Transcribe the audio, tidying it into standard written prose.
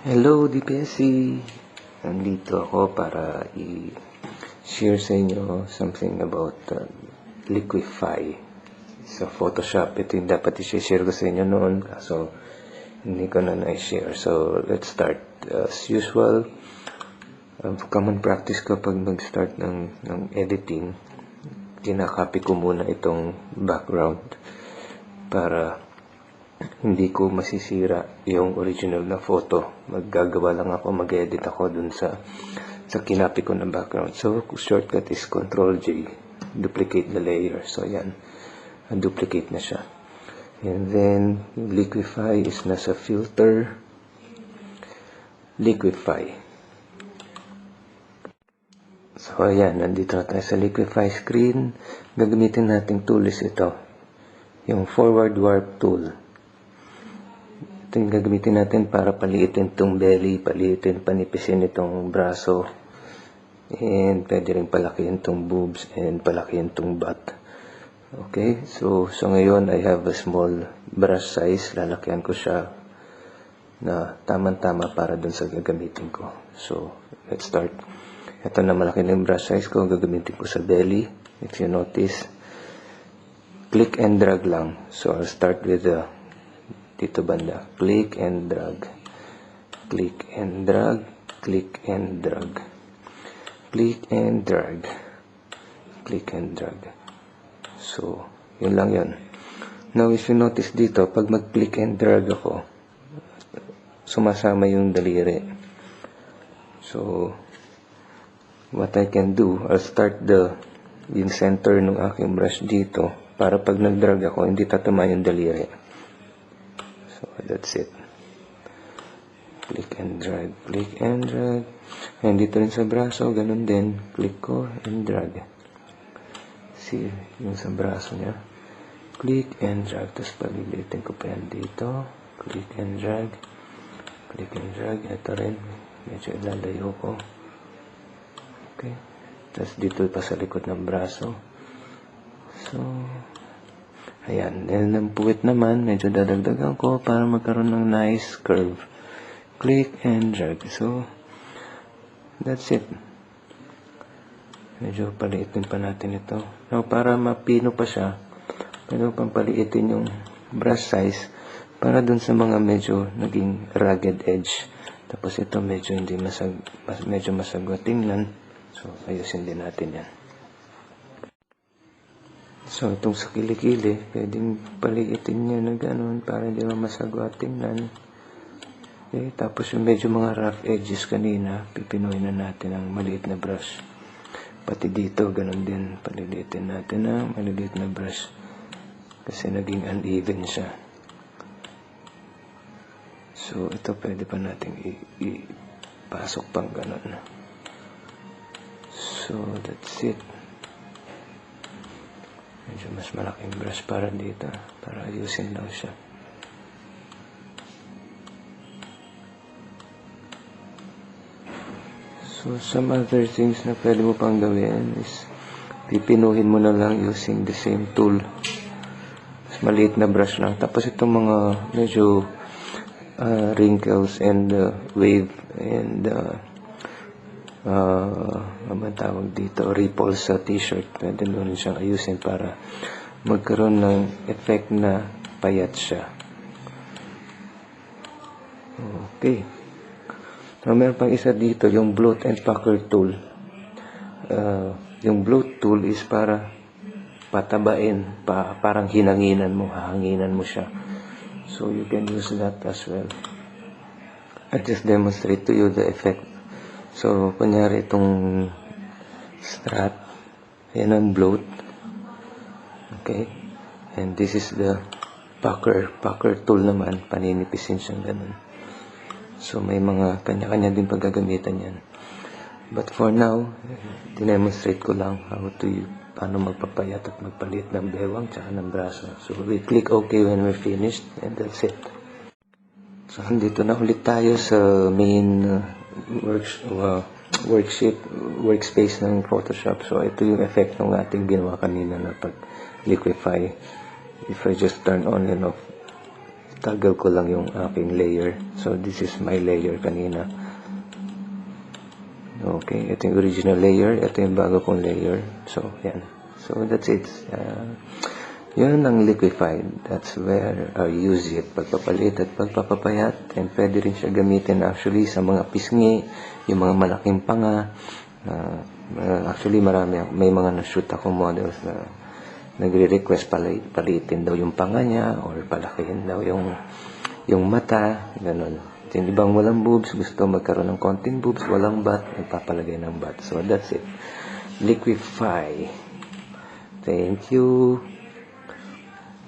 Hello, DPSC! Nandito ako para i-share sa inyo something about Liquify sa Photoshop. Ito yung dapat i-share ko sa inyo noon, so hindi ko na na-share. So, let's start. As usual, common practice ko pag mag-start ng editing, kinakopy ko muna itong background para hindi ko masisira yung original na photo. Maggagawa lang ako, mag-edit ako dun sa kinopy ko na background. So, shortcut is Ctrl-J, duplicate the layer. So, yan, duplicate na siya. And then, Liquify is nasa filter, Liquify. So, ayan, nandito na tayo sa Liquify screen. Gagamitin nating tool is ito, yung Forward Warp tool. Ito yung gagamitin natin para paliitin itong belly, paliitin, panipisin itong braso, and pwede rin palakihin itong boobs, and palakihin itong butt. Okay, so ngayon I have a small brush size. Lalakyan ko siya na tamang-tama para dun sa gagamitin ko. So, let's start. Ito na malaki na yung brush size ko, gagamitin ko sa belly. If you notice, click and drag lang. So, I'll start with the dito banda, click and drag, click and drag, click and drag, click and drag, click and drag. So, yun lang yun. Now, if you notice dito, pag mag-click and drag ako, sumasama yung daliri. So, what I can do, I'll start yung center ng aking brush dito, para pag nag-drag ako, hindi tatama yung daliri. So, that's it. Click and drag, click and drag. And dito rin sa braso, ganun din. Click ko and drag. See, yung sa braso niya. Click and drag. Tapos palilitin ko pa yan dito. Click and drag. Click and drag. Ito rin. Medyo ilalayo ko. Okay. Tapos dito pa sa likod ng braso. So, ayan, then ang puwit naman, medyo dadagdagan ko para magkaroon ng nice curve. Click and drag. So, that's it. Medyo paliitin pa natin ito. Now, para mapino pa siya, pwede pang paliitin yung brush size para dun sa mga medyo naging rugged edge. Tapos ito medyo hindi medyo masagwa tingnan. So, ayusin din natin yan. So, itong sa kilikili, pwedeng paliitin nyo na gano'n para hindi mamasagwa tingnan. Okay, tapos yung medyo mga rough edges kanina, pipinuhin na natin ang maliit na brush. Pati dito, gano'n din, paliliitin natin ang maliliit na brush. Kasi naging uneven siya. So, ito pwede pa natin ipasok pang gano'n. So, that's it. Medyo mas malaking brush para dito, para ayusin lang siya. So, some other things na pwede mo pang gawin is pipinuhin mo na lang using the same tool. Mas maliit na brush lang. Tapos itong mga medyo wrinkles and wave and ano tawag dito, ripples sa t-shirt, pwede doon siyang ayusin para magkaroon ng effect na payat siya. Okay. So, meron pang isa dito, yung bloat and pucker tool. Yung bloat tool is para patabain, parang hinanginan mo, hahanginan mo siya. So, you can use that as well. I'll just demonstrate to you the effect. So, kunyari itong strap, yan ang bloat. Okay? And this is the pucker. Pucker tool naman, paninipisin siyang ganun. So, may mga kanya-kanya din paggagamitan yan. But for now, dinemonstrate ko lang paano magpapayat at magpalit ng bewang tsaka ng braso. So, we click OK when we're finished, and that's it. So, dito na ulit tayo sa main workspace ng Photoshop. So, ito yung effect ng ating ginawa kanina na pag-liquify. If I just turn on and off, Tagal ko lang yung aking layer. So, this is my layer kanina. Okay, ito yung original layer. Ito yung bago kong layer. So, yan. So, that's it. Yun ang liquefied. That's where I use it. Pagpapalit at pagpapapayat. And pwede rin siya gamitin actually sa mga pisngi, yung mga malaking panga. Actually, marami. May mga na-shoot ako models na nagre-request palitin daw yung panga niya or palakihin daw yung mata. Ganun. Yung ibang walang boobs, gusto magkaroon ng konting boobs, walang butt, nagpapalagay ng butt. So, that's it. Liquefy. Thank you.